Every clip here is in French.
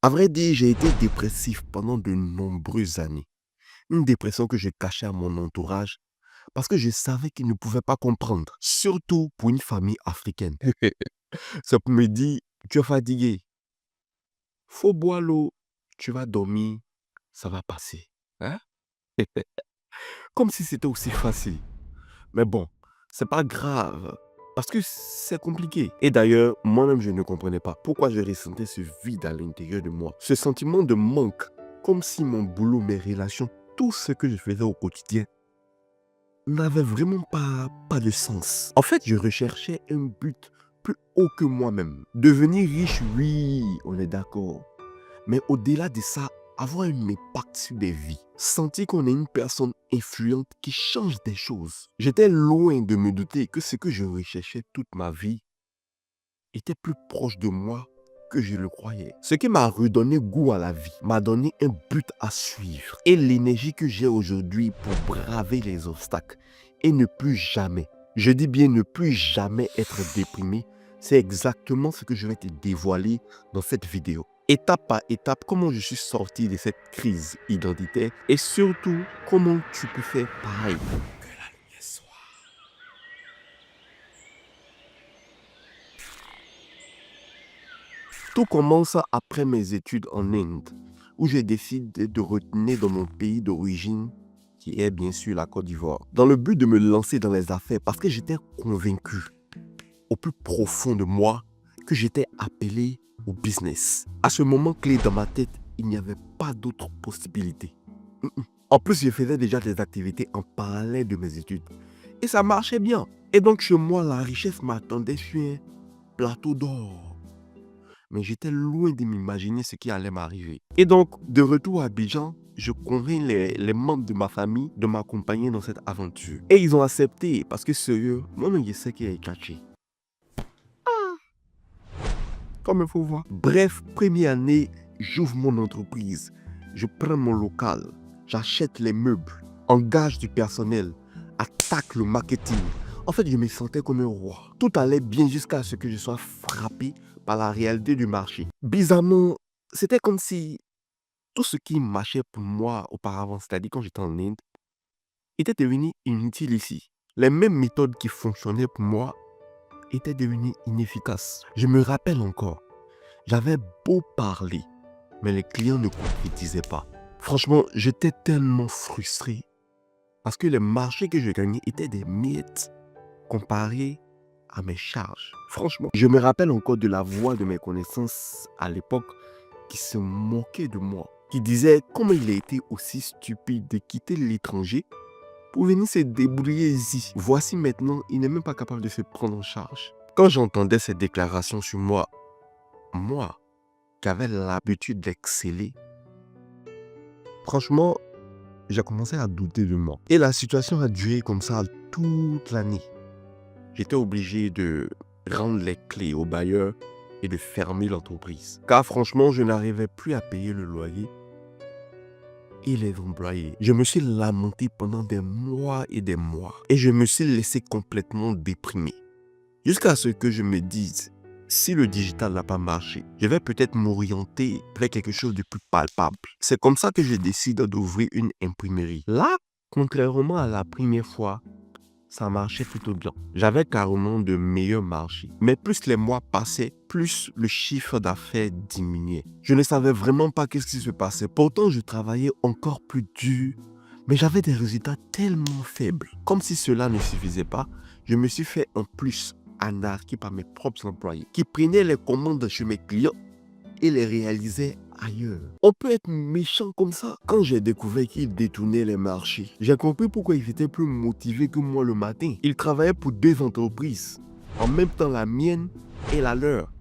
À vrai dire, j'ai été dépressif pendant de nombreuses années. Une dépression que je cachais à mon entourage parce que je savais qu'ils ne pouvaient pas comprendre, surtout pour une famille africaine. Ça me dit, tu es fatigué, faut boire l'eau, tu vas dormir, ça va passer. Hein? Comme si c'était aussi facile. Mais bon, c'est pas grave, parce que c'est compliqué. Et d'ailleurs, moi-même, je ne comprenais pas pourquoi je ressentais ce vide à l'intérieur de moi. Ce sentiment de manque, comme si mon boulot, mes relations, tout ce que je faisais au quotidien n'avait vraiment pas de sens. En fait, je recherchais un but plus haut que moi-même. Devenir riche, oui, on est d'accord. Mais au-delà de ça, avoir un impact sur des vies. Sentir qu'on est une personne influente qui change des choses. J'étais loin de me douter que ce que je recherchais toute ma vie était plus proche de moi que je le croyais. Ce qui m'a redonné goût à la vie, m'a donné un but à suivre et l'énergie que j'ai aujourd'hui pour braver les obstacles et ne plus jamais, je dis bien ne plus jamais être déprimé, c'est exactement ce que je vais te dévoiler dans cette vidéo. Étape par étape, comment je suis sorti de cette crise identitaire et surtout, comment tu peux faire pareil. Que la lumière soit. Tout commence après mes études en Inde, où j'ai décidé de retourner dans mon pays d'origine, qui est bien sûr la Côte d'Ivoire, dans le but de me lancer dans les affaires parce que j'étais convaincu, au plus profond de moi, que j'étais appelé au business. À ce moment clé dans ma tête, il n'y avait pas d'autre possibilité. En plus, je faisais déjà des activités en parallèle de mes études. Et ça marchait bien. Et donc chez moi, la richesse m'attendait sur un plateau d'or. Mais j'étais loin de m'imaginer ce qui allait m'arriver. Et donc, de retour à Abidjan, je convainc les membres de ma famille de m'accompagner dans cette aventure. Et ils ont accepté parce que sérieux, moi-même je sais qu'il est caché. Comme il faut voir. Bref, première année, j'ouvre mon entreprise. Je prends mon local, j'achète les meubles, engage du personnel, attaque le marketing. En fait, je me sentais comme un roi. Tout allait bien jusqu'à ce que je sois frappé par la réalité du marché. Bizarrement, c'était comme si tout ce qui marchait pour moi auparavant, c'est-à-dire quand j'étais en Inde, était devenu inutile ici. Les mêmes méthodes qui fonctionnaient pour moi étaient devenues inefficaces. Je me rappelle encore, j'avais beau parler, mais les clients ne concrétisaient pas. Franchement, j'étais tellement frustré parce que les marchés que je gagnais étaient des miettes comparés à mes charges. Franchement, je me rappelle encore de la voix de mes connaissances à l'époque qui se moquait de moi, qui disait comment il a été aussi stupide de quitter l'étranger pour venir se débrouiller ici. Voici maintenant, il n'est même pas capable de se prendre en charge. Quand j'entendais ces déclarations sur moi qui avais l'habitude d'exceller, franchement, j'ai commencé à douter de moi. Et la situation a duré comme ça toute l'année. J'étais obligé de rendre les clés au bailleur et de fermer l'entreprise. Car franchement, je n'arrivais plus à payer le loyer et les employés. Je me suis lamenté pendant des mois et des mois. Et je me suis laissé complètement déprimé. Jusqu'à ce que je me dise, si le digital n'a pas marché, je vais peut-être m'orienter vers quelque chose de plus palpable. C'est comme ça que j'ai décidé d'ouvrir une imprimerie. Là, contrairement à la première fois, ça marchait plutôt bien. J'avais carrément de meilleurs marchés. Mais plus les mois passaient, plus le chiffre d'affaires diminuait. Je ne savais vraiment pas qu'est-ce qui se passait. Pourtant, je travaillais encore plus dur. Mais j'avais des résultats tellement faibles. Comme si cela ne suffisait pas, je me suis fait un plus anarqué par mes propres employés qui prenaient les commandes chez mes clients et les réalisaient ailleurs. On peut être méchant comme ça. Quand j'ai découvert qu'ils détournaient les marchés, j'ai compris pourquoi ils étaient plus motivés que moi le matin. Ils travaillaient pour deux entreprises, en même temps la mienne et la leur.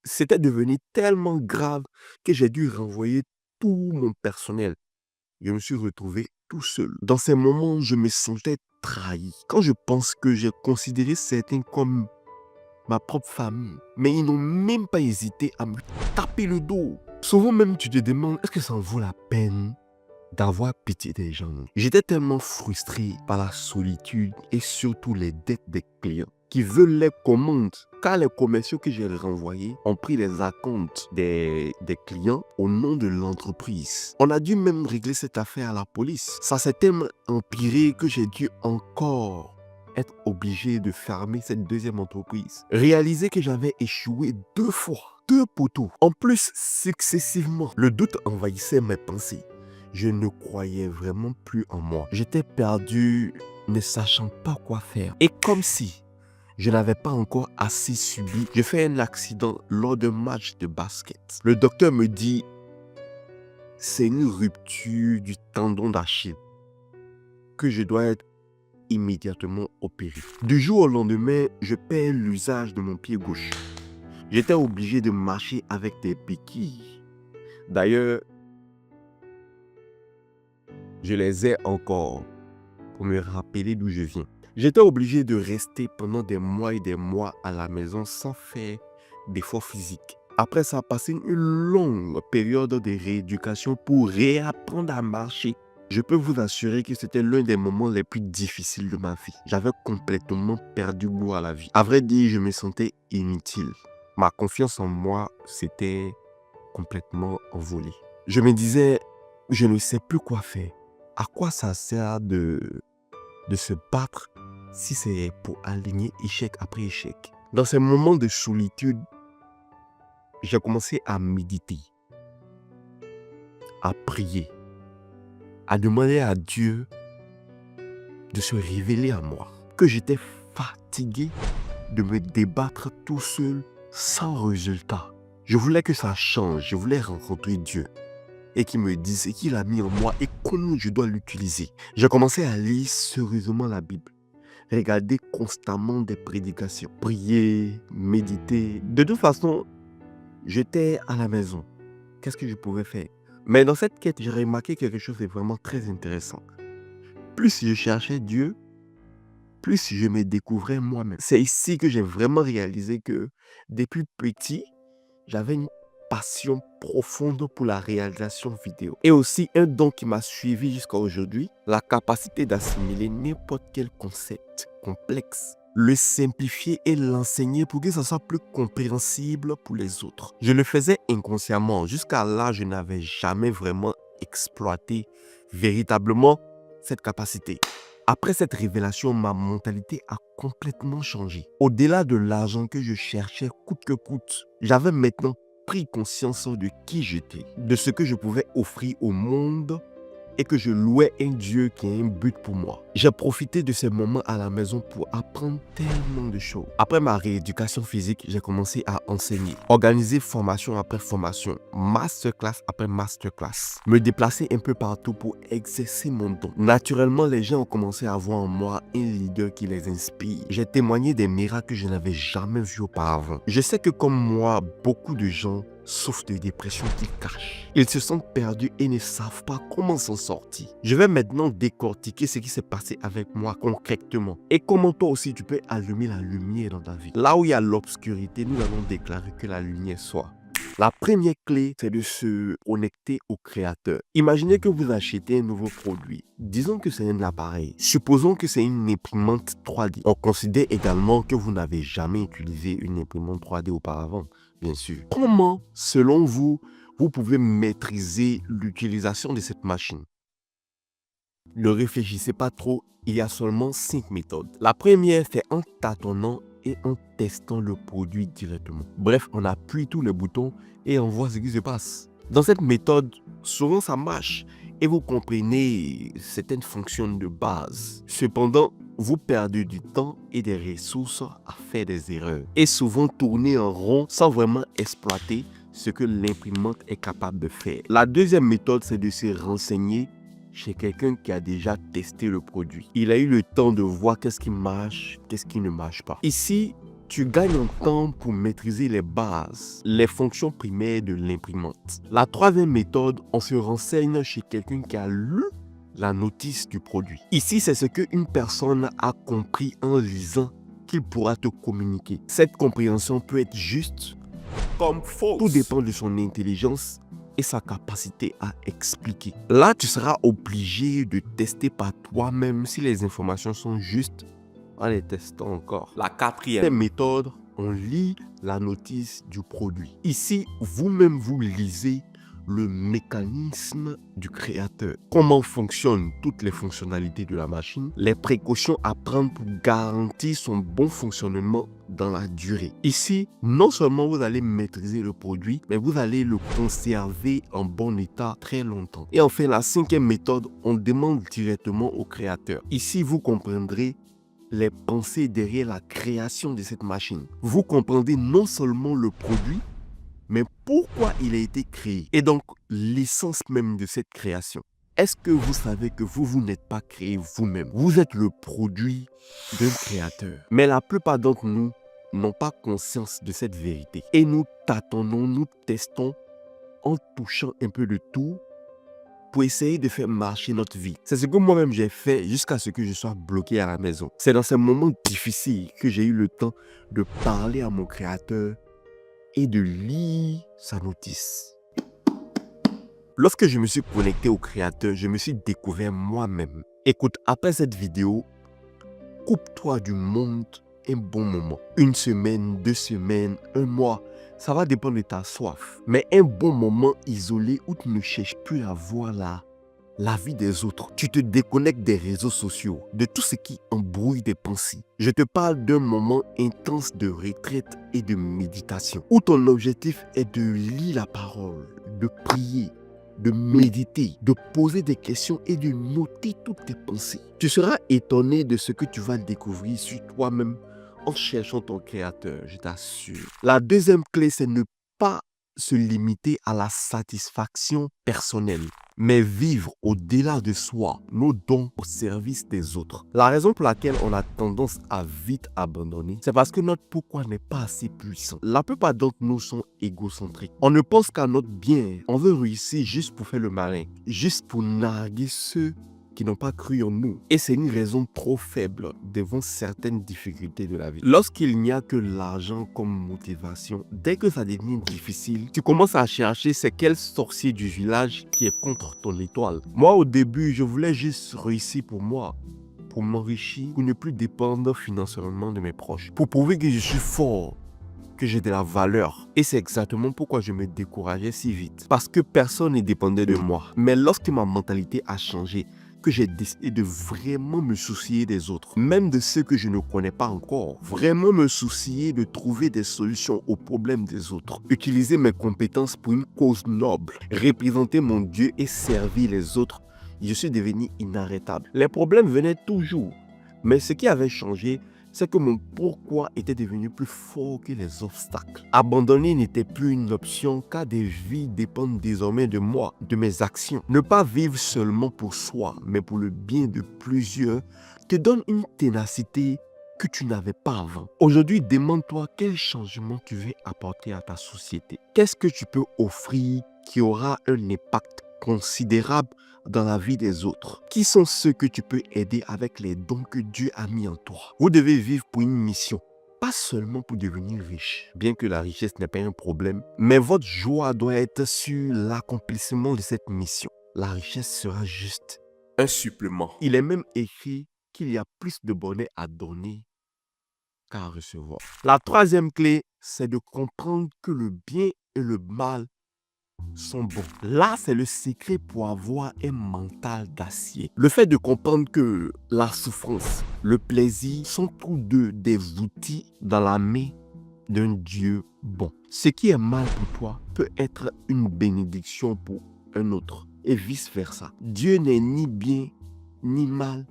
C'était devenu tellement grave que j'ai dû renvoyer tout mon personnel. Je me suis retrouvé tout seul. Dans ces moments, je me sentais trahi. Quand je pense que j'ai considéré certains comme ma propre famille, mais ils n'ont même pas hésité à me taper le dos. Souvent même, tu te demandes, est-ce que ça en vaut la peine d'avoir pitié des gens? J'étais tellement frustré par la solitude et surtout les dettes des clients qui veulent les commandes car les commerciaux que j'ai renvoyés ont pris les acomptes des clients au nom de l'entreprise. On a dû même régler cette affaire à la police. Ça s'est tellement empiré que j'ai dû encore être obligé de fermer cette deuxième entreprise. Réaliser que j'avais échoué 2 fois, 2 poteaux. En plus, successivement, le doute envahissait mes pensées. Je ne croyais vraiment plus en moi. J'étais perdu, ne sachant pas quoi faire. Et comme si je n'avais pas encore assez subi, j'ai fait un accident lors d'un match de basket. Le docteur me dit, c'est une rupture du tendon d'Achille, que je dois être immédiatement opéré. Du jour au lendemain, je perds l'usage de mon pied gauche. J'étais obligé de marcher avec des béquilles. D'ailleurs, je les ai encore pour me rappeler d'où je viens. J'étais obligé de rester pendant des mois et des mois à la maison sans faire d'efforts physiques. Après ça, passé une longue période de rééducation pour réapprendre à marcher. Je peux vous assurer que c'était l'un des moments les plus difficiles de ma vie. J'avais complètement perdu goût à la vie. À vrai dire, je me sentais inutile. Ma confiance en moi s'était complètement envolée. Je me disais, je ne sais plus quoi faire. À quoi ça sert de se battre si c'est pour aligner échec après échec? Dans ces moments de solitude, j'ai commencé à méditer, à prier, à demander à Dieu de se révéler à moi. Que j'étais fatigué de me débattre tout seul sans résultat. Je voulais que ça change, je voulais rencontrer Dieu et qu'il me dise ce qu'il a mis en moi et comment je dois l'utiliser. J'ai commencé à lire sérieusement la Bible, regarder constamment des prédications, prier, méditer. De toute façon, j'étais à la maison. Qu'est-ce que je pouvais faire? Mais dans cette quête, j'ai remarqué quelque chose de vraiment très intéressant. Plus je cherchais Dieu, plus je me découvrais moi-même. C'est ici que j'ai vraiment réalisé que depuis petit, j'avais une passion profonde pour la réalisation vidéo. Et aussi un don qui m'a suivi jusqu'à aujourd'hui, la capacité d'assimiler n'importe quel concept complexe, le simplifier et l'enseigner pour que ça soit plus compréhensible pour les autres. Je le faisais inconsciemment. Jusqu'à là, je n'avais jamais vraiment exploité véritablement cette capacité. Après cette révélation, ma mentalité a complètement changé. Au-delà de l'argent que je cherchais coûte que coûte, j'avais maintenant pris conscience de qui j'étais, de ce que je pouvais offrir au monde et que je louais un Dieu qui a un but pour moi. J'ai profité de ces moments à la maison pour apprendre tellement de choses. Après ma rééducation physique, j'ai commencé à enseigner, organiser formation après formation, masterclass après masterclass, me déplacer un peu partout pour exercer mon don. Naturellement, les gens ont commencé à voir en moi un leader qui les inspire. J'ai témoigné des miracles que je n'avais jamais vus auparavant. Je sais que comme moi, beaucoup de gens souffrent de dépression qu'ils cachent. Ils se sentent perdus et ne savent pas comment s'en sortir. Je vais maintenant décortiquer ce qui s'est passé avec moi concrètement et comment toi aussi tu peux allumer la lumière dans ta vie. Là où il y a l'obscurité, nous allons déclarer que la lumière soit. La première clé, c'est de se connecter au créateur. Imaginez que vous achetez un nouveau produit. Disons que c'est un appareil. Supposons que c'est une imprimante 3D. On considère également que vous n'avez jamais utilisé une imprimante 3D auparavant, bien sûr. Comment, selon vous, vous pouvez maîtriser l'utilisation de cette machine? Ne réfléchissez pas trop, il y a seulement 5 méthodes. La première, c'est en tâtonnant et en testant le produit directement. Bref, on appuie tous les boutons et on voit ce qui se passe. Dans cette méthode, souvent ça marche et vous comprenez certaines fonctions de base. Cependant, vous perdez du temps et des ressources à faire des erreurs et souvent tourner en rond sans vraiment exploiter ce que l'imprimante est capable de faire. La deuxième méthode, c'est de se renseigner chez quelqu'un qui a déjà testé le produit. Il a eu le temps de voir qu'est-ce qui marche, qu'est-ce qui ne marche pas. Ici, tu gagnes en temps pour maîtriser les bases, les fonctions primaires de l'imprimante. La troisième méthode, on se renseigne chez quelqu'un qui a lu la notice du produit. Ici, c'est ce qu'une personne a compris en lisant qu'il pourra te communiquer. Cette compréhension peut être juste comme fausse. Tout dépend de son intelligence et sa capacité à expliquer. Là, tu seras obligé de tester par toi-même si les informations sont justes en les testant encore. La quatrième méthode, on lit la notice du produit. Ici, vous-même, vous lisez le mécanisme du créateur. Comment fonctionnent toutes les fonctionnalités de la machine, les précautions à prendre pour garantir son bon fonctionnement dans la durée. Ici, non seulement vous allez maîtriser le produit, mais vous allez le conserver en bon état très longtemps. Et enfin, la cinquième méthode, on demande directement au créateur. Ici, vous comprendrez les pensées derrière la création de cette machine. Vous comprendrez non seulement le produit, mais pourquoi il a été créé et donc l'essence même de cette création. Est-ce que vous savez que vous n'êtes pas créé vous-même? Vous êtes le produit d'un créateur. Mais la plupart d'entre nous n'ont pas conscience de cette vérité. Et nous tâtonnons, nous testons en touchant un peu de tout pour essayer de faire marcher notre vie. C'est ce que moi-même j'ai fait jusqu'à ce que je sois bloqué à la maison. C'est dans ces moments difficiles que j'ai eu le temps de parler à mon créateur et de lire sa notice. Lorsque je me suis connecté au créateur, je me suis découvert moi-même. Écoute, après cette vidéo, coupe-toi du monde un bon moment. 1 semaine, 2 semaines, 1 mois, ça va dépendre de ta soif. Mais un bon moment isolé où tu ne cherches plus à voir la vie des autres. Tu te déconnectes des réseaux sociaux, de tout ce qui embrouille tes pensées. Je te parle d'un moment intense de retraite et de méditation, où ton objectif est de lire la parole, de prier, de méditer, de poser des questions et de noter toutes tes pensées. Tu seras étonné de ce que tu vas découvrir sur toi-même en cherchant ton créateur, je t'assure. La deuxième clé, c'est ne pas se limiter à la satisfaction personnelle, mais vivre au-delà de soi, nos dons au service des autres. La raison pour laquelle on a tendance à vite abandonner, c'est parce que notre pourquoi n'est pas assez puissant. La plupart d'entre nous sont égocentriques. On ne pense qu'à notre bien. On veut réussir juste pour faire le malin, juste pour narguer ceux qui n'ont pas cru en nous. Et c'est une raison trop faible devant certaines difficultés de la vie. Lorsqu'il n'y a que l'argent comme motivation, dès que ça devient difficile, tu commences à chercher c'est quel sorcier du village qui est contre ton étoile. Moi, au début, je voulais juste réussir pour moi, pour m'enrichir, pour ne plus dépendre financièrement de mes proches, pour prouver que je suis fort, que j'ai de la valeur. Et c'est exactement pourquoi je me décourageais si vite. Parce que personne ne dépendait de moi. Mais lorsque ma mentalité a changé, que j'ai décidé de vraiment me soucier des autres, même de ceux que je ne connais pas encore. Vraiment me soucier de trouver des solutions aux problèmes des autres. Utiliser mes compétences pour une cause noble. Représenter mon Dieu et servir les autres. Je suis devenu inarrêtable. Les problèmes venaient toujours. Mais ce qui avait changé, c'est que mon pourquoi était devenu plus fort que les obstacles. Abandonner n'était plus une option car des vies dépendent désormais de moi, de mes actions. Ne pas vivre seulement pour soi, mais pour le bien de plusieurs, te donne une ténacité que tu n'avais pas avant. Aujourd'hui, demande-toi quel changement tu veux apporter à ta société. Qu'est-ce que tu peux offrir qui aura un impact considérable dans la vie des autres? Qui sont ceux que tu peux aider avec les dons que Dieu a mis en toi? Vous devez vivre pour une mission, pas seulement pour devenir riche. Bien que la richesse n'est pas un problème, mais votre joie doit être sur l'accomplissement de cette mission. La richesse sera juste un supplément. Il est même écrit qu'il y a plus de bonheur à donner qu'à recevoir. La troisième clé, c'est de comprendre que le bien et le mal sont bons. Là, c'est le secret pour avoir un mental d'acier. Le fait de comprendre que la souffrance, le plaisir sont tous deux des outils dans la main d'un Dieu bon. Ce qui est mal pour toi peut être une bénédiction pour un autre et vice-versa. Dieu n'est ni bien ni mal.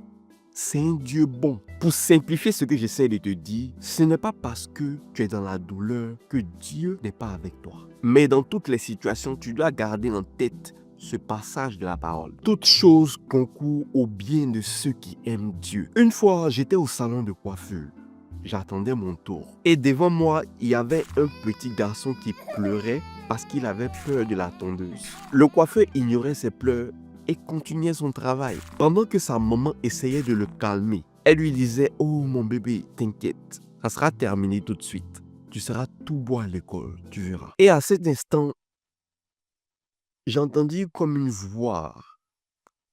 C'est un Dieu bon. Pour simplifier ce que j'essaie de te dire, ce n'est pas parce que tu es dans la douleur que Dieu n'est pas avec toi. Mais dans toutes les situations, tu dois garder en tête ce passage de la parole. Toute chose concourt au bien de ceux qui aiment Dieu. Une fois, j'étais au salon de coiffure. J'attendais mon tour. Et devant moi, il y avait un petit garçon qui pleurait parce qu'il avait peur de la tondeuse. Le coiffeur ignorait ses pleurs et continuait son travail. Pendant que sa maman essayait de le calmer, elle lui disait « Oh mon bébé, t'inquiète, ça sera terminé tout de suite. Tu seras tout beau à l'école, tu verras. » Et à cet instant, j'ai entendu comme une voix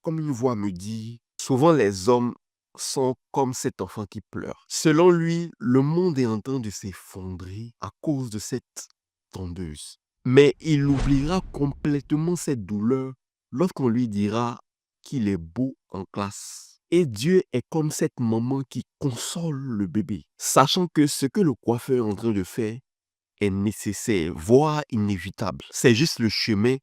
me dit « Souvent les hommes sont comme cet enfant qui pleure. Selon lui, le monde est en train de s'effondrer à cause de cette tondeuse. Mais il oubliera complètement cette douleur lorsqu'on lui dira qu'il est beau en classe. Et Dieu est comme cette maman qui console le bébé, sachant que ce que le coiffeur est en train de faire est nécessaire, voire inévitable. C'est juste le chemin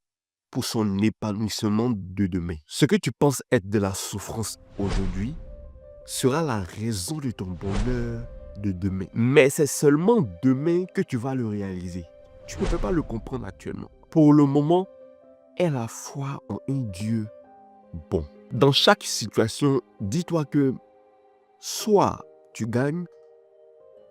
pour son épanouissement de demain. Ce que tu penses être de la souffrance aujourd'hui sera la raison de ton bonheur de demain. Mais c'est seulement demain que tu vas le réaliser. Tu ne peux pas le comprendre actuellement. Pour le moment, aie la foi en un Dieu bon. Dans chaque situation, dis-toi que soit tu gagnes,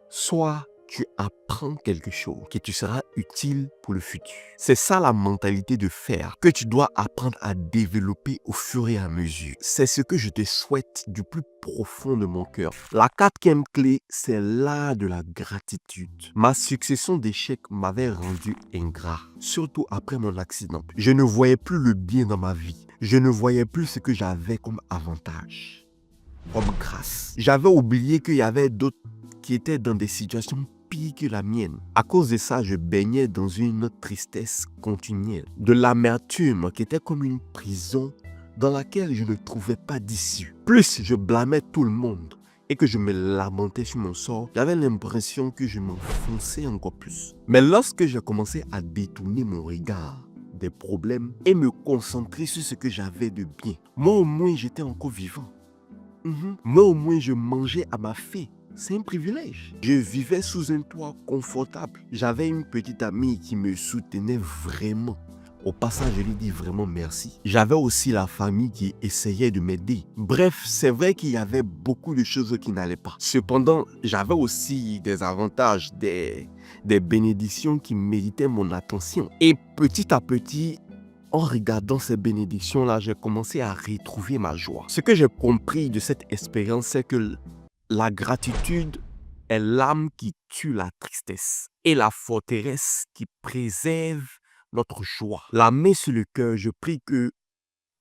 soit tu apprends quelque chose qui te sera utile pour le futur. C'est ça la mentalité de fer que tu dois apprendre à développer au fur et à mesure. C'est ce que je te souhaite du plus profond de mon cœur. La quatrième clé, c'est l'art de la gratitude. Ma succession d'échecs m'avait rendu ingrat, surtout après mon accident. Je ne voyais plus le bien dans ma vie. Je ne voyais plus ce que j'avais comme avantage, comme grâce. J'avais oublié qu'il y avait d'autres qui étaient dans des situations pires que la mienne. À cause de ça, je baignais dans une tristesse continuelle, de l'amertume qui était comme une prison dans laquelle je ne trouvais pas d'issue. Plus je blâmais tout le monde et que je me lamentais sur mon sort, j'avais l'impression que je m'enfonçais encore plus. Mais lorsque j'ai commencé à détourner mon regard des problèmes et me concentrer sur ce que j'avais de bien, moi au moins j'étais encore vivant. Moi au moins je mangeais à ma faim. C'est un privilège. Je vivais sous un toit confortable. J'avais une petite amie qui me soutenait vraiment. Au passage, je lui dis vraiment merci. J'avais aussi la famille qui essayait de m'aider. Bref, c'est vrai qu'il y avait beaucoup de choses qui n'allaient pas. Cependant, j'avais aussi des avantages, des bénédictions qui méritaient mon attention. Et petit à petit, en regardant ces bénédictions-là, j'ai commencé à retrouver ma joie. Ce que j'ai compris de cette expérience, c'est que la gratitude est l'âme qui tue la tristesse et la forteresse qui préserve notre joie. La main sur le cœur, je prie que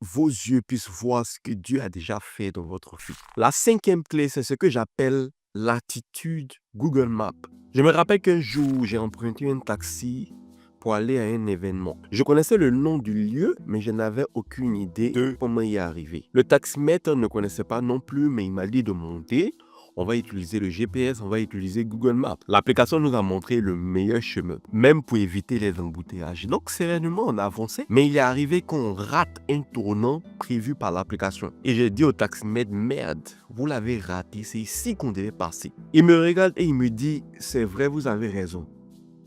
vos yeux puissent voir ce que Dieu a déjà fait dans votre vie. La cinquième clé, c'est ce que j'appelle l'attitude Google Maps. Je me rappelle qu'un jour, j'ai emprunté un taxi pour aller à un événement. Je connaissais le nom du lieu, mais je n'avais aucune idée de comment y arriver. Le taximètre ne connaissait pas non plus, mais il m'a dit de monter. On va utiliser le GPS, on va utiliser Google Maps. L'application nous a montré le meilleur chemin, même pour éviter les embouteillages. Donc, sereinement, on a avancé. Mais il est arrivé qu'on rate un tournant prévu par l'application. Et j'ai dit au taximètre, merde, vous l'avez raté, c'est ici qu'on devait passer. Il me regarde et il me dit, c'est vrai, vous avez raison.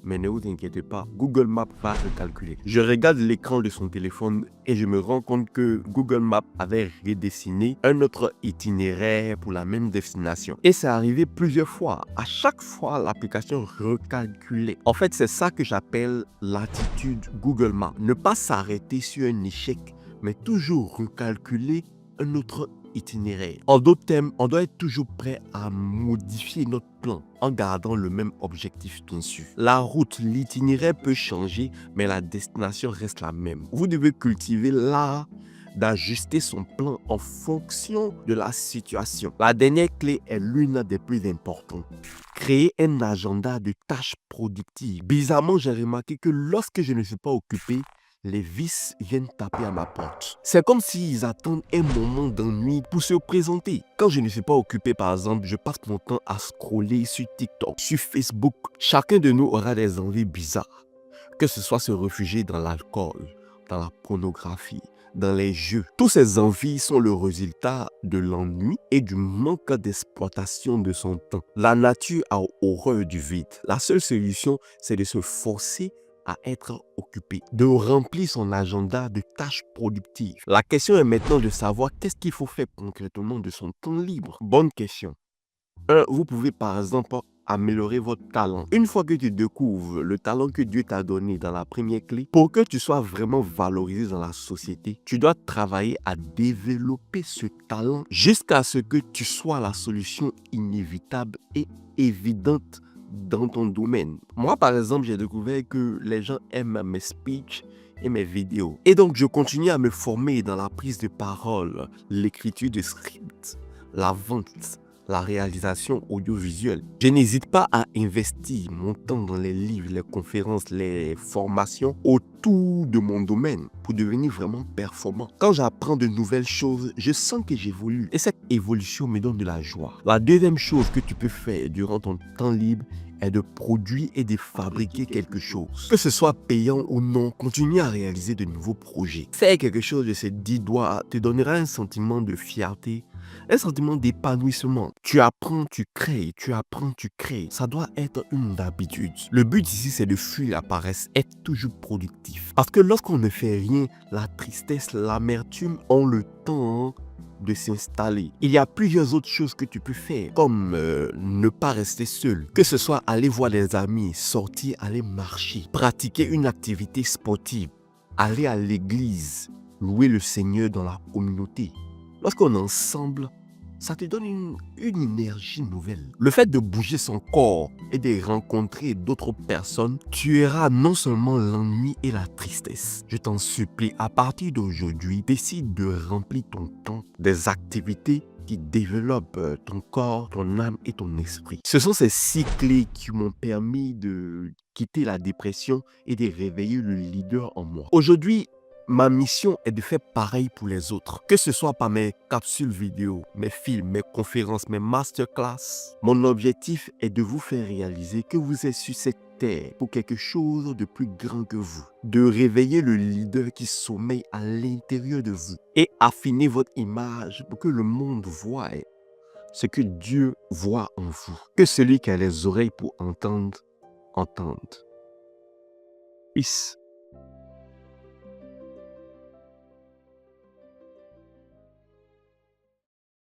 Mais ne vous inquiétez pas, Google Maps va recalculer. Je regarde l'écran de son téléphone et je me rends compte que Google Maps avait redessiné un autre itinéraire pour la même destination. Et c'est arrivé plusieurs fois. À chaque fois, l'application recalculait. En fait, c'est ça que j'appelle l'attitude Google Maps. Ne pas s'arrêter sur un échec, mais toujours recalculer un autre itinéraire. En d'autres termes, on doit être toujours prêt à modifier notre plan en gardant le même objectif bien sûr. La route, l'itinéraire peut changer, mais la destination reste la même. Vous devez cultiver l'art d'ajuster son plan en fonction de la situation. La dernière clé est l'une des plus importantes. Créer un agenda de tâches productives. Bizarrement, j'ai remarqué que lorsque je ne suis pas occupé, les vices viennent taper à ma porte. C'est comme s'ils attendent un moment d'ennui pour se présenter. Quand je ne suis pas occupé, par exemple, je passe mon temps à scroller sur TikTok, sur Facebook. Chacun de nous aura des envies bizarres, que ce soit se réfugier dans l'alcool, dans la pornographie, dans les jeux. Toutes ces envies sont le résultat de l'ennui et du manque d'exploitation de son temps. La nature a horreur du vide. La seule solution, c'est de se forcer à être occupé, de remplir son agenda de tâches productives. La question est maintenant de savoir qu'est-ce qu'il faut faire concrètement de son temps libre. Bonne question. Vous pouvez par exemple améliorer votre talent. Une fois que tu découvres le talent que Dieu t'a donné dans la première clé, pour que tu sois vraiment valorisé dans la société, tu dois travailler à développer ce talent jusqu'à ce que tu sois la solution inévitable et évidente dans ton domaine. Moi, par exemple, j'ai découvert que les gens aiment mes speeches et mes vidéos. Et donc, je continue à me former dans la prise de parole, l'écriture de scripts, la vente, la réalisation audiovisuelle. Je n'hésite pas à investir mon temps dans les livres, les conférences, les formations autour de mon domaine pour devenir vraiment performant. Quand j'apprends de nouvelles choses, je sens que j'évolue et cette évolution me donne de la joie. La deuxième chose que tu peux faire durant ton temps libre est de produire et de fabriquer quelque chose. Que ce soit payant ou non, continue à réaliser de nouveaux projets. Faire quelque chose de ces 10 doigts te donnera un sentiment de fierté, un sentiment d'épanouissement. Tu apprends, tu crées, tu apprends, tu crées. Ça doit être une habitude. Le but ici, c'est de fuir la paresse, être toujours productif. Parce que lorsqu'on ne fait rien, la tristesse, l'amertume ont le temps de s'installer. Il y a plusieurs autres choses que tu peux faire, comme ne pas rester seul. Que ce soit aller voir des amis, sortir, aller marcher, pratiquer une activité sportive, aller à l'église, louer le Seigneur dans la communauté. Lorsqu'on est ensemble, ça te donne une énergie nouvelle. Le fait de bouger son corps et de rencontrer d'autres personnes tuera non seulement l'ennui et la tristesse. Je t'en supplie, à partir d'aujourd'hui, décide de remplir ton temps des activités qui développent ton corps, ton âme et ton esprit. Ce sont ces 6 clés qui m'ont permis de quitter la dépression et de réveiller le leader en moi. Aujourd'hui, ma mission est de faire pareil pour les autres. Que ce soit par mes capsules vidéo, mes films, mes conférences, mes masterclass. Mon objectif est de vous faire réaliser que vous êtes sur cette terre pour quelque chose de plus grand que vous. De réveiller le leader qui sommeille à l'intérieur de vous. Et affiner votre image pour que le monde voie ce que Dieu voit en vous. Que celui qui a les oreilles pour entendre, entende. Peace.